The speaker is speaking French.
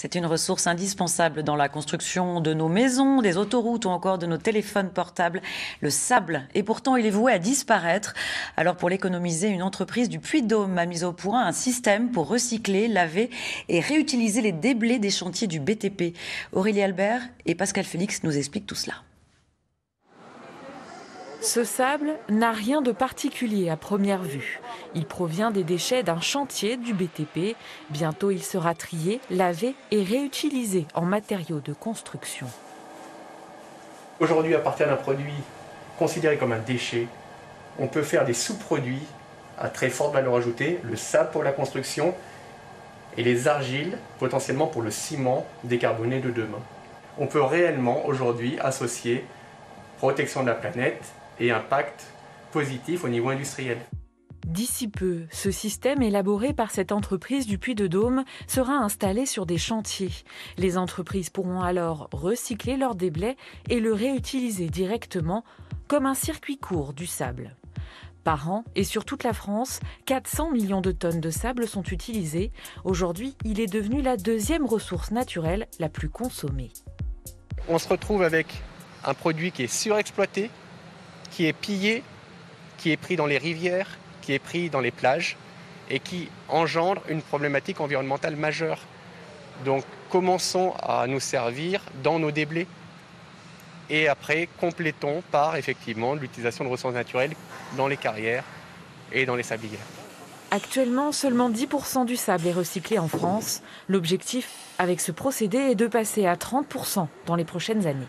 C'est une ressource indispensable dans la construction de nos maisons, des autoroutes ou encore de nos téléphones portables. Le sable. Et pourtant, il est voué à disparaître. Alors, pour l'économiser, une entreprise du Puy-de-Dôme a mis au point un système pour recycler, laver et réutiliser les déblais des chantiers du BTP. Aurélie Albert et Pascal Félix nous expliquent tout cela. Ce sable n'a rien de particulier à première vue. Il provient des déchets d'un chantier du BTP. Bientôt, il sera trié, lavé et réutilisé en matériaux de construction. Aujourd'hui, à partir d'un produit considéré comme un déchet, on peut faire des sous-produits à très forte valeur ajoutée, le sable pour la construction et les argiles potentiellement pour le ciment décarboné de demain. On peut réellement aujourd'hui associer protection de la planète et impact positif au niveau industriel. D'ici peu, ce système élaboré par cette entreprise du Puy-de-Dôme sera installé sur des chantiers. Les entreprises pourront alors recycler leurs déblais et le réutiliser directement comme un circuit court du sable. Par an, et sur toute la France, 400 millions de tonnes de sable sont utilisées. Aujourd'hui, il est devenu la deuxième ressource naturelle la plus consommée. On se retrouve avec un produit qui est surexploité, qui est pillé, qui est pris dans les rivières, qui est pris dans les plages et qui engendre une problématique environnementale majeure. Donc commençons à nous servir dans nos déblais et après complétons par effectivement l'utilisation de ressources naturelles dans les carrières et dans les sablières. Actuellement, seulement 10% du sable est recyclé en France. L'objectif avec ce procédé est de passer à 30% dans les prochaines années.